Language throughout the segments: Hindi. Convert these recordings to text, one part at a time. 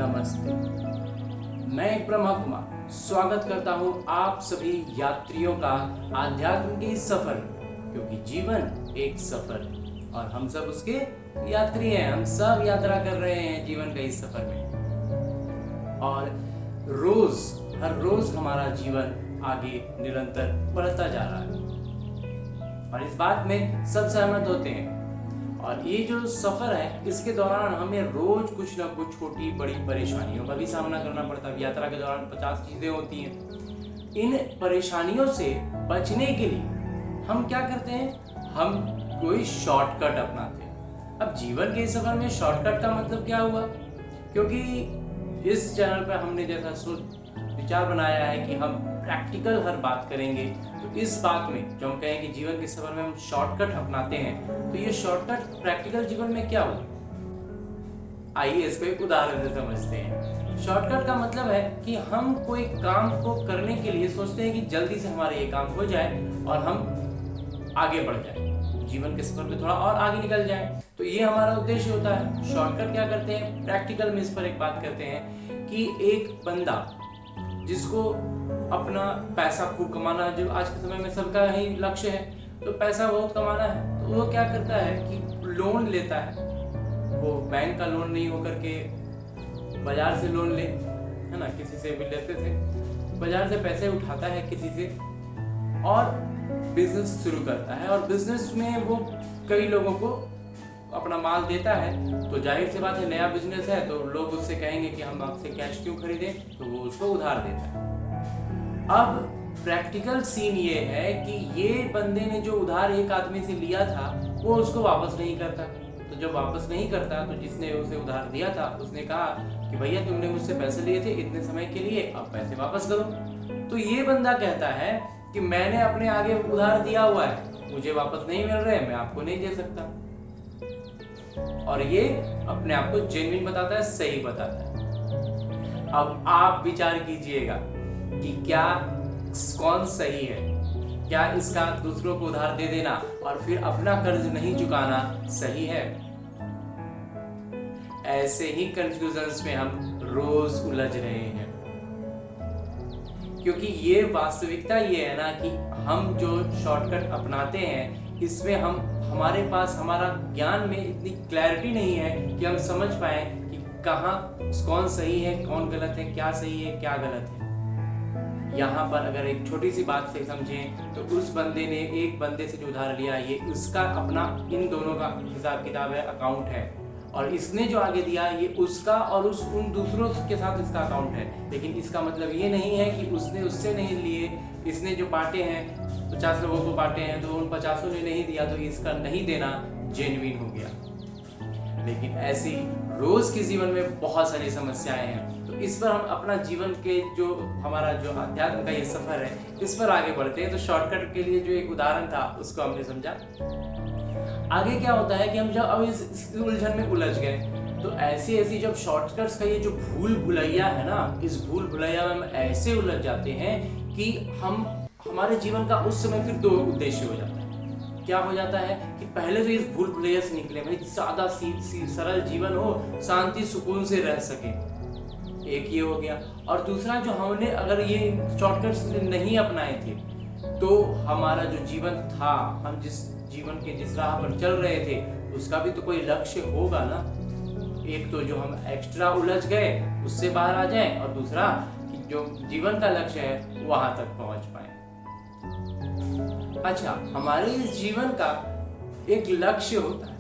नमस्ते। मैं ब्रह्मा कुमार स्वागत करता हूं आप सभी यात्रियों का आध्यात्म के इस सफर, क्योंकि जीवन एक सफर है और हम सब उसके यात्री हैं। हम सब यात्रा कर रहे हैं जीवन के इस सफर में, और हर रोज हमारा जीवन आगे निरंतर बढ़ता जा रहा है और इस बात में सब सहमत होते हैं। और ये जो सफर है, इसके दौरान हमें रोज कुछ ना कुछ छोटी बड़ी परेशानियों का भी सामना करना पड़ता है। यात्रा के दौरान 50 चीजें होती हैं। इन परेशानियों से बचने के लिए हम क्या करते हैं? हम कोई शॉर्टकट अपनाते हैं। अब जीवन के इस सफर में शॉर्टकट का मतलब क्या हुआ? क्योंकि इस चैनल पर हमने जैसा विचार बनाया है कि हम प्रैक्टिकल हर बात करेंगे, तो इस बात में जो हम कहें कि जीवन के सफर में हम शॉर्टकट अपनाते हैं, तो ये शॉर्टकट प्रैक्टिकल जीवन में क्या हुआ? आइए इसको एक उदाहरण से समझते हैं। शॉर्टकट का मतलब है कि हम कोई काम को करने के लिए सोचते हैं कि जल्दी से हमारा ये काम हो जाए और हम आगे बढ़ जाए, जीवन के सफर में थोड़ा और आगे निकल जाए। तो ये हमारा उद्देश्य होता है। शॉर्टकट क्या करते हैं? प्रैक्टिकल में इस पर एक बात करते हैं कि एक बंदा जिसको अपना पैसा खूब कमाना है, जो आज के समय में सबका ही लक्ष्य है, तो पैसा बहुत कमाना है, तो वो क्या करता है कि लोन लेता है। वो बैंक का लोन नहीं होकर के बाजार से लोन ले, है ना, किसी से भी लेते थे, बाजार से पैसे उठाता है किसी से और बिजनेस शुरू करता है। और बिजनेस में वो कई लोगों को अपना माल देता है, तो जाहिर सी बात है, नया बिजनेस है तो लोग उससे कहेंगे कि हम आपसे कैश क्यों खरीदें, तो वो उसको उधार देता है। अब प्रैक्टिकल सीन ये है कि ये बंदे ने जो उधार एक आदमी से लिया था, वो उसको वापस नहीं करता। तो जब वापस नहीं करता, तो जिसने उसे उधार दिया था उसने कहा कि भैया तुमने मुझसे पैसे लिए थे इतने समय के लिए, अब पैसे वापस करो। तो ये बंदा कहता है कि मैंने अपने आगे उधार दिया हुआ है, मुझे वापस नहीं मिल रहे, मैं आपको नहीं दे सकता। और ये अपने आप को जेन्युइन बताता है, सही बताता है। अब आप विचार कीजिएगा कि क्या कौन सही है? क्या इसका दूसरों को उधार दे देना और फिर अपना कर्ज नहीं चुकाना सही है? ऐसे ही कंफ्यूजन्स में हम रोज उलझ रहे हैं, क्योंकि ये वास्तविकता ये है ना कि हम जो शॉर्टकट अपनाते हैं, इसमें हमारे पास हमारा ज्ञान में इतनी क्लैरिटी नहीं है कि हम समझ पाए कि कहाँ कौन सही है, कौन गलत है, क्या सही है, क्या गलत है। यहाँ पर अगर एक छोटी सी बात से समझें, तो उस बंदे ने एक बंदे से जो उधार लिया, ये उसका अपना, इन दोनों का हिसाब किताब है, अकाउंट है, और इसने जो आगे दिया ये उसका और उन दूसरों के साथ इसका अकाउंट है। लेकिन इसका मतलब ये नहीं है कि उसने उससे नहीं लिए, इसने जो बांटे हैं 50 लोगों को बांटे हैं, तो उन 50 ने नहीं दिया, तो इसका नहीं देना जेन्युइन हो गया। लेकिन ऐसी रोज के जीवन में बहुत सारी समस्याएं हैं, तो इस पर हम अपना जीवन के हमारा जो अध्यात्म का ये सफर है, इस पर आगे बढ़ते हैं। तो शॉर्टकट के लिए जो एक उदाहरण था उसको हमने समझा। आगे क्या होता है कि हम जब अब इस उलझन में उलझ गए, तो ऐसी जब शॉर्टकट्स का ये जो भूल भुलैया है ना, इस भूल भुलैया में हम ऐसे उलझ जाते हैं कि हमारे जीवन का उस समय फिर दो उद्देश्य हो जाता है। क्या हो जाता है कि पहले तो इस भूल भुलैया से निकले, भाई सादा सी सरल जीवन हो, शांति सुकून से रह सके, एक ये हो गया। और दूसरा, जो हमने अगर ये शॉर्टकट्स नहीं अपनाए थे, तो हमारा जो जीवन था, हम जिस राह पर चल रहे थे, उसका भी तो कोई लक्ष्य होगा ना। एक तो जो हम एक्स्ट्रा उलझ गए उससे बाहर आ जाए, और दूसरा कि जो जीवन का लक्ष्य है वहां तक पहुंच पाए। अच्छा, हमारे इस जीवन का एक लक्ष्य होता है।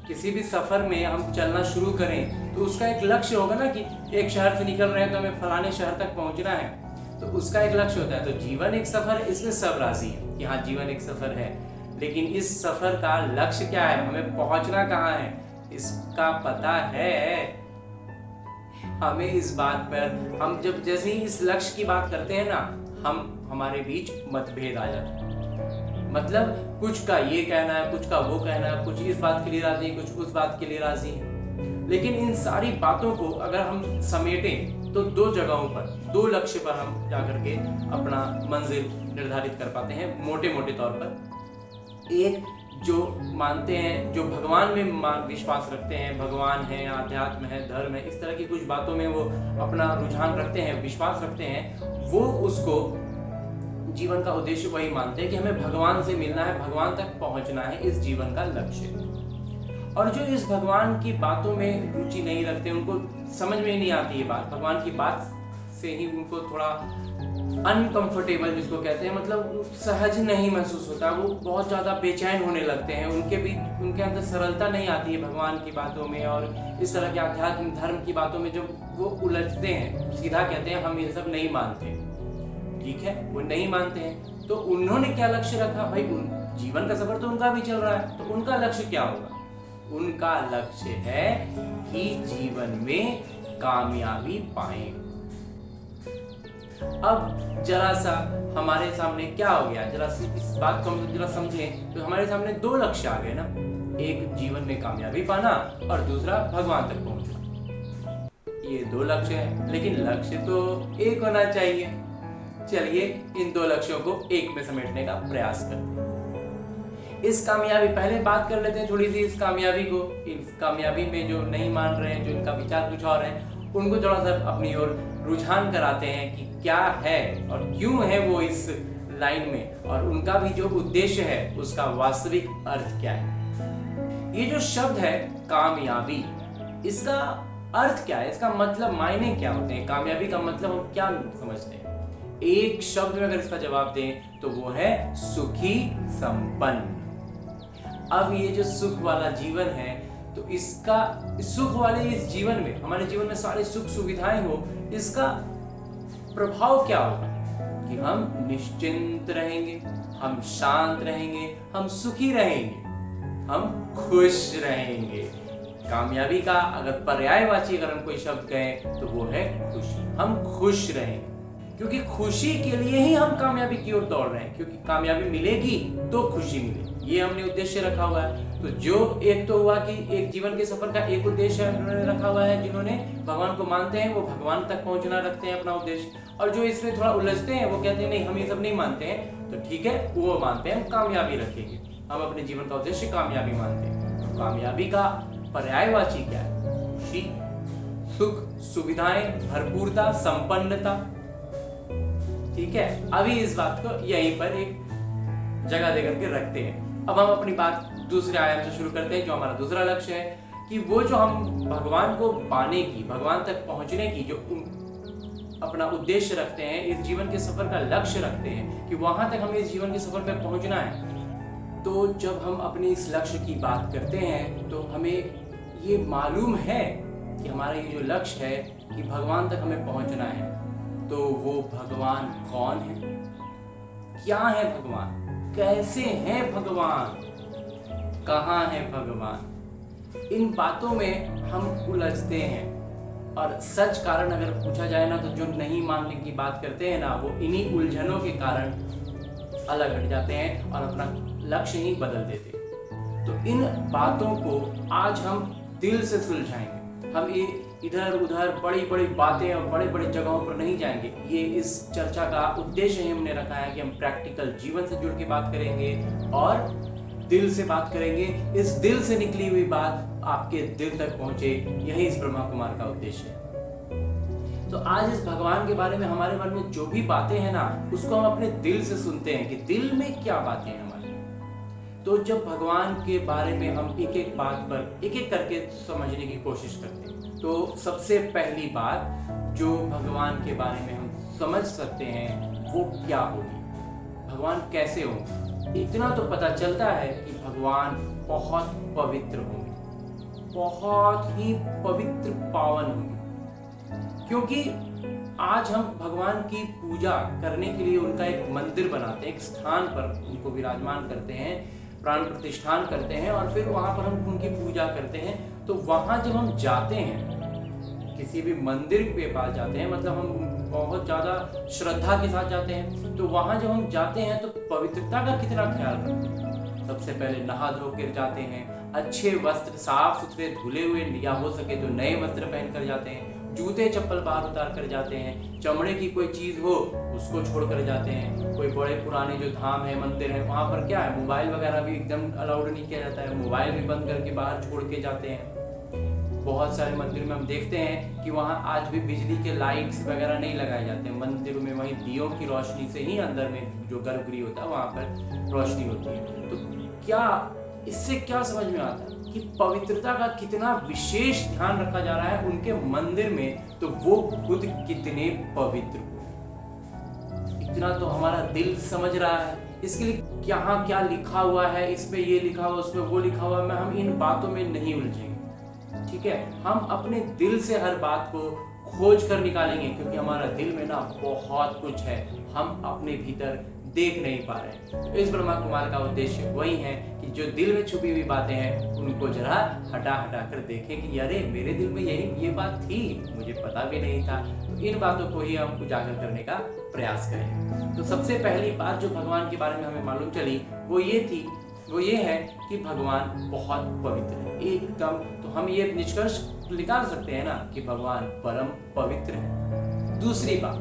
किसी भी सफर में हम चलना शुरू करें तो उसका एक लक्ष्य होगा ना, कि एक शहर से निकल रहे हैं तो हमें फलाने शहर तक पहुंचना है, तो उसका एक लक्ष्य होता है। तो जीवन एक सफर है, इसमें सब राजी है कि हाँ जीवन एक सफर है, लेकिन इस सफर का लक्ष्य क्या है, हमें पहुंचना कहाँ है, इसका पता है हमें? इस बात पर हम जब जैसे ही इस लक्ष्य की बात करते हैं ना, हमारे बीच मतभेद आ जाता है। मतलब कुछ का ये कहना है, कुछ का वो कहना है, कुछ इस बात के लिए राजी है, कुछ उस बात के लिए राजी है। लेकिन इन सारी बातों को अगर हम समेटें, तो दो जगहों पर, दो लक्ष्य पर हम जाकर के अपना मंजिल निर्धारित कर पाते हैं, मोटे मोटे तौर पर। एक जो मानते हैं, जो भगवान में विश्वास रखते हैं, भगवान है, आध्यात्म है, धर्म है, इस तरह की कुछ बातों में वो अपना रुझान रखते हैं, विश्वास रखते हैं, वो उसको जीवन का उद्देश्य वही मानते हैं कि हमें भगवान से मिलना है, भगवान तक पहुंचना है, इस जीवन का लक्ष्य। और जो इस भगवान की बातों में रुचि नहीं रखते, उनको समझ में ही नहीं आती ये बात, भगवान की बात से ही उनको थोड़ा अनकंफर्टेबल जिसको कहते हैं, मतलब सहज नहीं महसूस होता, वो बहुत ज़्यादा बेचैन होने लगते हैं, उनके अंदर सरलता नहीं आती है भगवान की बातों में और इस तरह के आध्यात्म धर्म की बातों में। जब वो उलझते हैं, सीधा कहते हैं हम ये सब नहीं मानते, ठीक है, वो नहीं मानते हैं। तो उन्होंने क्या लक्ष्य रखा भाई, जीवन का सफर तो उनका भी चल रहा है, तो उनका लक्ष्य क्या होगा? उनका लक्ष्य है कि जीवन में कामयाबी पाएं। अब जरा सा हमारे सामने क्या हो गया, जरा इस बात को हम जरा समझें तो हमारे सामने दो लक्ष्य आ गए ना, एक जीवन में कामयाबी पाना और दूसरा भगवान तक पहुंचना। ये दो लक्ष्य हैं, लेकिन लक्ष्य तो एक होना चाहिए। चलिए इन दो लक्ष्यों को एक में समेटने का प्रयास करते हैं। इस कामयाबी, पहले बात कर लेते हैं थोड़ी सी इस कामयाबी को। इस कामयाबी में जो नहीं मान रहे हैं, जो इनका विचार कुछ और है, उनको थोड़ा सा अपनी ओर रुझान कराते हैं कि क्या है और क्यों है वो इस लाइन में, और उनका भी जो उद्देश्य है उसका वास्तविक अर्थ क्या है। ये जो शब्द है कामयाबी, इसका अर्थ क्या है, इसका मतलब मायने क्या होते हैं, कामयाबी का मतलब हम क्या समझते हैं? एक शब्द में अगर इसका जवाब दें तो वो है सुखी संपन्न। अब ये जो सुख वाला जीवन है, तो इसका सुख वाले इस जीवन में, हमारे जीवन में सारे सुख सुविधाएं हो, इसका प्रभाव क्या होगा कि हम निश्चिंत रहेंगे, हम शांत रहेंगे, हम सुखी रहेंगे, हम खुश रहेंगे। कामयाबी का अगर पर्यायवाची अगर हम कोई शब्द कहें तो वो है खुशी। हम खुश रहेंगे क्योंकि खुशी के लिए ही हम कामयाबी की ओर दौड़ रहे हैं, क्योंकि कामयाबी मिलेगी तो खुशी मिलेगी, ये हमने उद्देश्य रखा हुआ है। तो जो एक तो हुआ कि एक जीवन के सफर का एक उद्देश्य उन्होंने रखा हुआ है, जिन्होंने भगवान को मानते हैं वो भगवान तक पहुंचना रखते हैं अपना उद्देश्य, और जो इसमें थोड़ा उलझते हैं वो कहते हैं नहीं हम ये सब नहीं मानते हैं, तो ठीक है वो मानते हैं हम कामयाबी रखेंगे, हम अपने जीवन का उद्देश्य कामयाबी मानते हैं। तो कामयाबी का पर्यायवाची क्या है? खुशी, सुख, सुविधाएं, भरपूरता, संपन्नता, ठीक है। अभी इस बात को यहीं पर एक जगह देकर के रखते हैं। अब हम अपनी बात दूसरे आयाम से शुरू करते हैं, जो हमारा दूसरा लक्ष्य है कि वो जो हम भगवान को पाने की, भगवान तक पहुंचने की जो अपना उद्देश्य रखते हैं, इस जीवन के सफर का लक्ष्य रखते हैं कि वहां तक हमें इस जीवन के सफर में पहुंचना है। तो जब हम अपने इस लक्ष्य की बात करते हैं तो हमें ये मालूम है कि हमारा ये जो लक्ष्य है कि भगवान तक हमें पहुंचना है, तो वो भगवान कौन है, क्या है भगवान, कैसे हैं भगवान, कहाँ है भगवान, इन बातों में हम उलझते हैं। और सच कारण अगर पूछा जाए ना, तो जो नहीं मानने की बात करते हैं ना, वो इन्हीं उलझनों के कारण अलग हट जाते हैं और अपना लक्ष्य ही बदल देते हैं। तो इन बातों को आज हम दिल से सुलझाएंगे। हम ये इधर उधर बड़ी बड़ी बातें और बड़े बड़े जगहों पर नहीं जाएंगे। ये इस चर्चा का उद्देश्य ही हमने रखा है कि हम प्रैक्टिकल जीवन से जुड़ के बात करेंगे और दिल से बात करेंगे। इस दिल से निकली हुई बात आपके दिल तक पहुंचे, यही इस ब्रह्मा कुमार का उद्देश्य है। तो आज इस भगवान के बारे में हमारे मन में जो भी बातें हैं ना, उसको हम अपने दिल से सुनते हैं कि दिल में क्या बातें हैं हमारी। तो जब भगवान के बारे में हम एक एक बात पर एक एक करके समझने की कोशिश करते हैं, तो सबसे पहली बात जो भगवान के बारे में हम समझ सकते हैं वो क्या होगी, भगवान कैसे होंगे। इतना तो पता चलता है कि भगवान बहुत पवित्र होंगे, बहुत ही पवित्र पावन होंगे, क्योंकि आज हम भगवान की पूजा करने के लिए उनका एक मंदिर बनाते हैं, एक स्थान पर उनको विराजमान करते हैं, प्राण प्रतिष्ठान करते हैं और फिर वहां पर हम उनकी पूजा करते हैं। तो वहां जब हम जाते हैं, किसी भी मंदिर के पास जाते हैं, मतलब हम बहुत ज्यादा श्रद्धा के साथ जाते हैं, तो वहां जब हम जाते हैं तो पवित्रता का कितना ख्याल रखते हैं। सबसे पहले नहा धो कर जाते हैं, अच्छे वस्त्र साफ सुथरे धुले हुए या हो सके तो नए वस्त्र पहन कर जाते हैं, जूते चप्पल बाहर उतार कर जाते हैं, चमड़े की कोई चीज हो उसको छोड़ कर जाते हैं। कोई बड़े पुराने जो धाम है, मंदिर है, वहां पर क्या है, मोबाइल वगैरह भी एकदम अलाउड नहीं किया जाता है, मोबाइल भी बंद करके बाहर छोड़ के जाते हैं। बहुत सारे मंदिर में हम देखते हैं कि वहाँ आज भी बिजली के लाइट्स वगैरह नहीं लगाए जाते हैं। मंदिरों में वही दियों की रोशनी से ही अंदर में जो गर्भगृह होता है वहाँ पर रोशनी होती है। तो क्या इससे क्या समझ में आता है कि पवित्रता का कितना विशेष ध्यान रखा जा रहा है उनके मंदिर में, तो वो खुद कितने पवित्र हो। इतना तो हमारा दिल समझ रहा है। इसके लिए यहाँ क्या लिखा हुआ है, इस पे ये लिखा हुआ, उस पे वो लिखा हुआ, हम इन बातों में नहीं उलझेंगे। ठीक है, हम अपने दिल से हर बात को खोज कर निकालेंगे, क्योंकि हमारा दिल में ना बहुत कुछ है, हम अपने भीतर देख नहीं पा रहे। तो इस ब्रह्मा कुमार का उद्देश्य वही है कि जो दिल में छुपी हुई बातें हैं उनको जरा हटा कर देखें कि अरे मेरे दिल में ये बात थी, मुझे पता भी नहीं था। तो इन बातों को ही हम उजागर करने का प्रयास करें। तो सबसे पहली बात जो भगवान के बारे में हमें मालूम चली वो ये है कि भगवान बहुत पवित्र है एकदम। तो हम ये निष्कर्ष निकाल सकते हैं ना कि भगवान परम पवित्र है। दूसरी बात,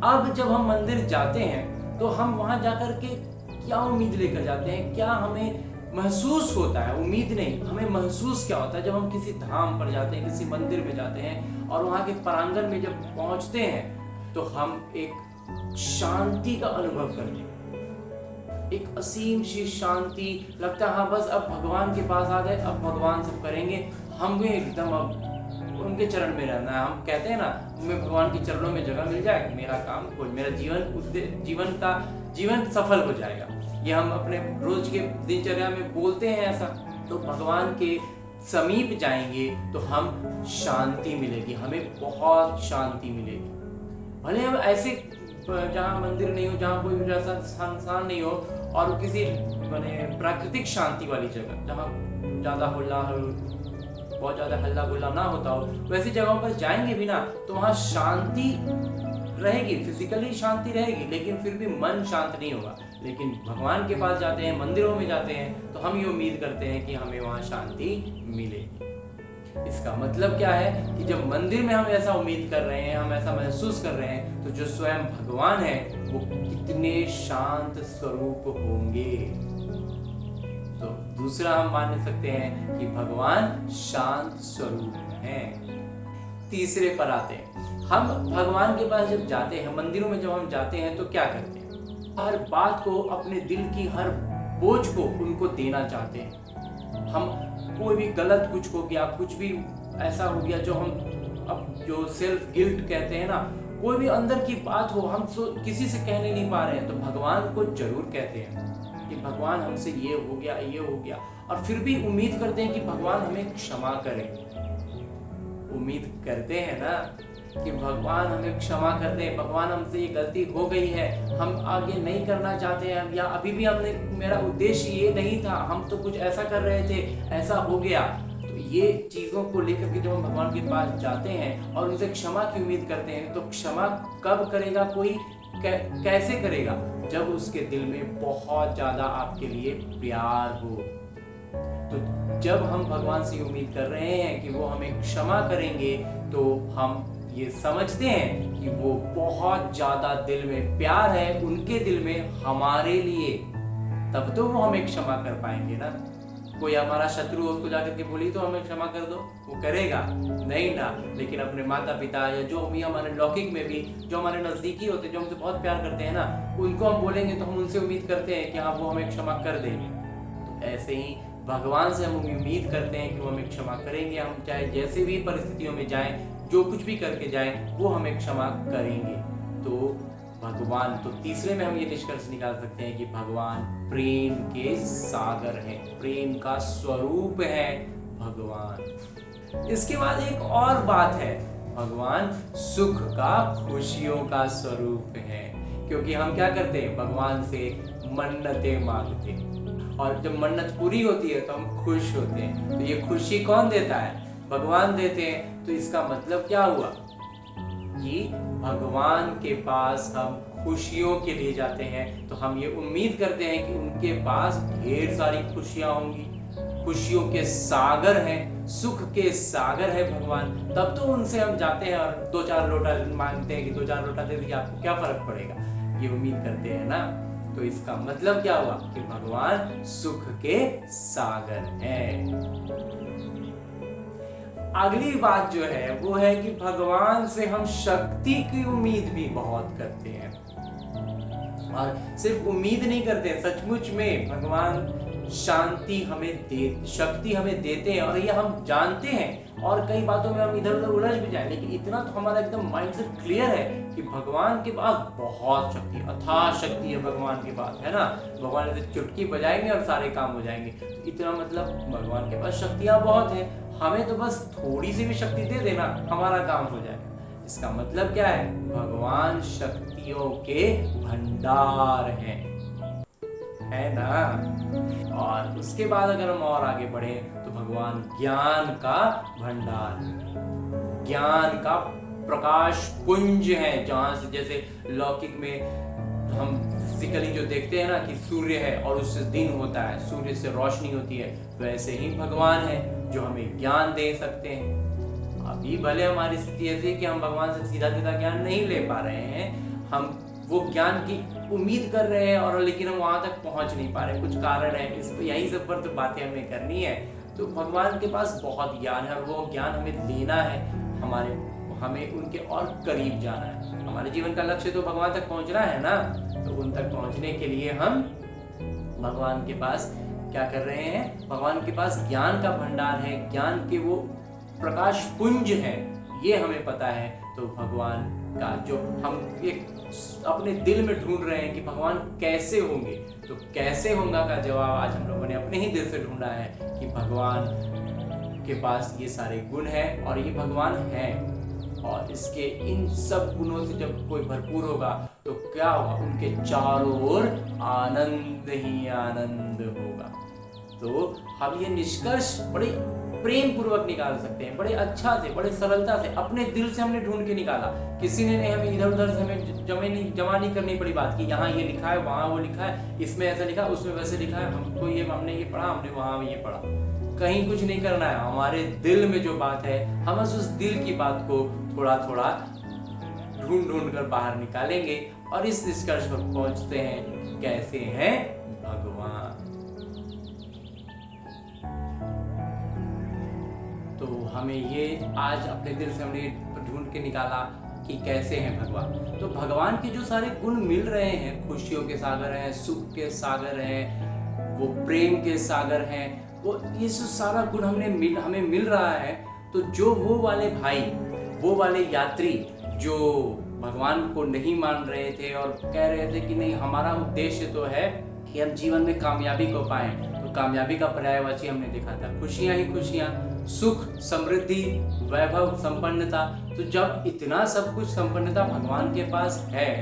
अब जब हम मंदिर जाते हैं तो हम वहां जाकर के क्या उम्मीद लेकर जाते हैं, क्या हमें महसूस होता है? उम्मीद नहीं, हमें महसूस क्या होता है जब हम किसी धाम पर जाते हैं, किसी मंदिर में जाते हैं और वहां के प्रांगण में जब पहुंचते हैं तो हम एक शांति का अनुभव करते हैं, एक असीम सी शांति। लगता है हाँ बस अब भगवान के पास आ गए, अब भगवान सब करेंगे, हमें एकदम अब उनके चरण में रहना है। हम कहते हैं ना, हमें भगवान के चरणों में जगह मिल जाए, मेरा काम हो, मेरा जीवन सफल हो जाएगा। ये हम अपने रोज के दिनचर्या में बोलते हैं ऐसा। तो भगवान के समीप जाएंगे तो हम शांति मिलेगी, हमें बहुत शांति मिलेगी। भले हम ऐसे जहाँ मंदिर नहीं हो, जहाँ कोई वैसा संस्थान नहीं हो और किसी माने प्राकृतिक शांति वाली जगह जहाँ बहुत ज्यादा हल्ला गुल्ला ना होता हो, वैसी जगहों पर जाएंगे भी ना तो वहाँ शांति रहेगी, फिजिकली शांति रहेगी, लेकिन फिर भी मन शांत नहीं होगा। लेकिन भगवान के पास जाते हैं, मंदिरों में जाते हैं तो हम ये उम्मीद करते हैं कि हमें वहाँ शांति मिलेगी। इसका मतलब क्या है कि जब मंदिर में हम ऐसा उम्मीद कर रहे हैं, हम ऐसा महसूस कर रहे हैं, तो जो स्वयं भगवान है वो कितने शांत स्वरूप होंगे। तो दूसरा हम मान सकते हैं कि भगवान शांत स्वरूप हैं। तीसरे पर आते हैं, हम भगवान के पास जब जाते हैं, मंदिरों में जब हम जाते हैं तो क्या करते हैं? हर बात को, अपने दिल की हर बोझ को उनको देना चाहते हैं। हम कोई भी गलत कुछ हो गया, कुछ भी ऐसा हो गया जो हम अब जो सेल्फ गिल्ट कहते हैं ना, कोई भी अंदर की बात हो, हम किसी से कहने नहीं पा रहे हैं तो भगवान को जरूर कहते हैं कि भगवान हमसे ये हो गया, और फिर भी उम्मीद करते हैं कि भगवान हमें क्षमा करें। उम्मीद करते हैं ना कि भगवान हमें क्षमा कर दे, भगवान हमसे ये गलती हो गई है, हम आगे नहीं करना चाहते हैं, या अभी भी मेरा उद्देश्य ये नहीं था, हम तो कुछ ऐसा कर रहे थे, ऐसा हो गया। तो ये चीजों को लेकर के जब हम भगवान के पास जाते हैं और उनसे क्षमा की उम्मीद करते हैं, तो क्षमा कब करेगा कोई, कैसे करेगा? जब उसके दिल में बहुत ज्यादा आपके लिए प्यार हो। तो जब हम भगवान से उम्मीद कर रहे हैं कि वो हमें क्षमा करेंगे, तो हम ये समझते हैं कि वो बहुत ज्यादा दिल में प्यार है उनके दिल में हमारे लिए, तब तो वो हमें क्षमा कर पाएंगे ना। कोई हमारा शत्रु हो, उसको जाकर के बोली तो हमें क्षमा कर दो, वो करेगा नहीं ना। लेकिन अपने माता पिता या जो भी हमारे लौकिक में भी जो हमारे नजदीकी होते हैं, जो हमसे बहुत प्यार करते हैं ना, उनको हम बोलेंगे तो हम उनसे उम्मीद करते हैं कि हाँ वो हमें क्षमा कर देंगे। तो ऐसे ही भगवान से हम उम्मीद करते हैं कि वो हमें क्षमा करेंगे। हम चाहे जैसे भी परिस्थितियों में जाएं, जो कुछ भी करके जाएं, वो हमें क्षमा करेंगे। तो भगवान, तो तीसरे में हम ये निष्कर्ष निकाल सकते हैं कि भगवान प्रेम के सागर हैं, प्रेम का स्वरूप है भगवान। इसके बाद एक और बात है, भगवान सुख का, खुशियों का स्वरूप है। क्योंकि हम क्या करते हैं, भगवान से मन्नतें मांगते हैं, और जब मन्नत पूरी होती है तो हम खुश होते हैं। तो ये खुशी कौन देता है? भगवान देते हैं। तो इसका मतलब क्या हुआ कि भगवान के पास हम खुशियों के लिए जाते हैं, तो हम ये उम्मीद करते हैं कि उनके पास ढेर सारी खुशियां होंगी, खुशियों के सागर हैं, सुख के सागर है भगवान, तब तो उनसे हम जाते हैं और 2-4 लोटा मांगते हैं कि 2-4 लोटा दे दीजिए, आपको क्या फर्क पड़ेगा, ये उम्मीद करते हैं ना। तो इसका मतलब क्या हुआ कि भगवान सुख के सागर हैं। अगली बात जो है वो है कि भगवान से हम शक्ति की उम्मीद भी बहुत करते हैं, और सिर्फ उम्मीद नहीं करते, सचमुच में भगवान शक्ति हमें देते हैं, और ये हम जानते हैं। और कई बातों में हम इधर उधर उलझ भी जाए, लेकिन इतना तो हमारा एकदम माइंडसेट क्लियर है कि भगवान के पास बहुत शक्ति, अथाह शक्ति है भगवान के पास, है ना। भगवान ऐसे चुटकी बजाएंगे और सारे काम हो जाएंगे। तो इतना मतलब भगवान के पास शक्तियां बहुत हैं, हमें तो बस थोड़ी सी भी शक्ति दे देना, हमारा काम हो जाएगा। इसका मतलब क्या है, भगवान शक्तियों के भंडार हैं, है ना। और उसके बाद अगर हम और आगे बढ़े तो भगवान ज्ञान का भंडार, ज्ञान का प्रकाश पुंज है, जहां से जैसे लौकिक में हम फिजिकली जो देखते हैं ना कि सूर्य है और उससे दिन होता है, सूर्य से रोशनी होती है, वैसे ही भगवान है जो हमें ज्ञान दे सकते हैं। अभी भले हमारी स्थिति ऐसी है कि हम भगवान से सीधा सीधा ज्ञान नहीं ले पा रहे हैं, हम वो ज्ञान की उम्मीद कर रहे हैं, और लेकिन हम वहां तक पहुंच नहीं पा रहे, कुछ कारण है। इसको यही सब पर तो बातें हमें करनी है। तो भगवान के पास बहुत ज्ञान है, और वो ज्ञान हमें लेना है, हमें उनके और करीब जाना है। हमारे जीवन का लक्ष्य तो भगवान तक पहुंचना है ना। तो उन तक पहुंचने के लिए हम भगवान के पास क्या कर रहे हैं, भगवान के पास ज्ञान का भंडार है, ज्ञान के वो प्रकाश पुंज है, ये हमें पता है। तो भगवान का जो हम एक अपने दिल में ढूंढ रहे हैं कि भगवान कैसे होंगे, तो कैसे होगा का जवाब आज हम लोगों ने अपने ही दिल से ढूंढा है कि भगवान के पास ये सारे गुण हैं, और ये भगवान हैं। और इसके इन सब गुणों से जब कोई भरपूर होगा तो क्या होगा, उनके चारों ओर आनंद ही आनंद होगा। तो हम ये निष्कर्ष बड़े प्रेम पूर्वक निकाल सकते हैं, बड़े अच्छा से, बड़े सरलता से, अपने दिल से हमने ढूंढ के निकाला। किसी ने हमें इधर उधर से हमें जमा नहीं करनी पड़ी बात कि यहाँ ये लिखा है, वहाँ वो लिखा है, इसमें ऐसा लिखा है, उसमें वैसे लिखा है, हमने ये पढ़ा, हमने वहाँ ये पढ़ा। कहीं कुछ नहीं करना है, हमारे दिल में जो बात है, हम बस उस दिल की बात को थोड़ा थोड़ा ढूंढ कर बाहर निकालेंगे, और इस निष्कर्ष पर पहुंचते हैं कैसे हैं भगवान। तो हमें ये आज अपने दिल से हमने ढूंढ के निकाला कि कैसे हैं भगवान। तो भगवान के जो सारे गुण मिल रहे हैं, खुशियों के सागर हैं, सुख के सागर हैं, वो प्रेम के सागर हैं, वो ये जो सारा गुण हमें मिल रहा है। तो जो वो वाले भाई, वो वाले यात्री जो भगवान को नहीं मान रहे थे और कह रहे थे कि नहीं, हमारा उद्देश्य तो है कि हम जीवन में कामयाबी को पाएं, तो कामयाबी का पर्यायवाची हमने देखा था खुशियां ही खुशियां, सुख, समृद्धि, वैभव, संपन्नता। तो जब इतना सब कुछ संपन्नता भगवान के पास है,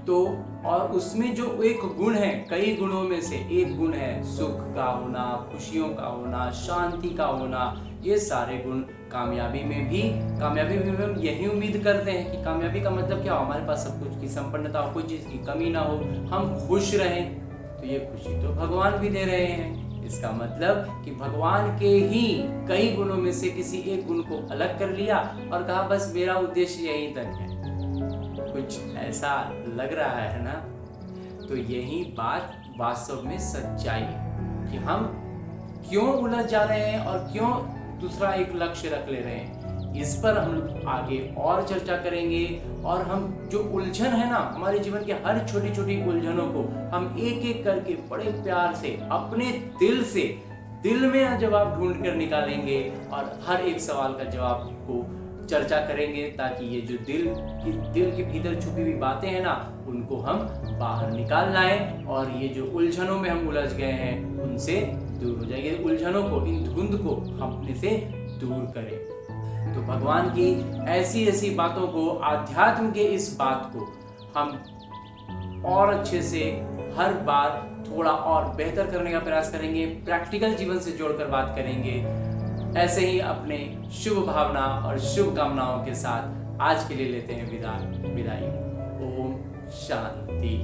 तो और उसमें जो एक गुण है, कई गुणों में से एक गुण है सुख का होना, खुशियों का होना, शांति का होना, ये सारे गुण कामयाबी में भी हम यही उम्मीद करते हैं कि कामयाबी का मतलब क्या हो, हमारे पास सब कुछ की संपन्नता हो, कोई चीज की कमी ना हो, हम खुश रहें। तो ये खुशी तो भगवान भी दे रहे हैं। इसका मतलब कि भगवान के ही कई गुणों में से किसी एक गुण को अलग कर लिया और कहा बस मेरा उद्देश्य यहीं तक है। कुछ ऐसा लग रहा है ना। तो यही बात वास्तव में सच्चाई है कि हम क्यों उलझ जा रहे हैं और क्यों दूसरा एक लक्ष्य रख ले रहे हैं। इस पर हम आगे और चर्चा करेंगे, और हम जो उलझन है ना, हमारे जीवन के हर छोटी छोटी उलझनों को हम एक एक करके बड़े प्यार से अपने दिल से, दिल में जवाब ढूंढ कर निकालेंगे, और हर एक सवाल का जवाब को चर्चा करेंगे, ताकि ये जो दिल के भीतर छुपी हुई बातें हैं ना, उनको हम बाहर निकाल लाएं, और ये जो उलझनों में हम उलझ गए हैं उनसे दूर हो जाएंगे। उलझनों को, इन धुंध को हम अपने से दूर करें। तो भगवान की ऐसी ऐसी बातों को, आध्यात्म के इस बात को हम और अच्छे से हर बार थोड़ा और बेहतर करने का प्रयास करेंगे, प्रैक्टिकल जीवन से जोड़कर बात करेंगे। ऐसे ही अपने शुभ भावना और शुभ कामनाओं के साथ आज के लिए लेते हैं विदाई। ओम शांति।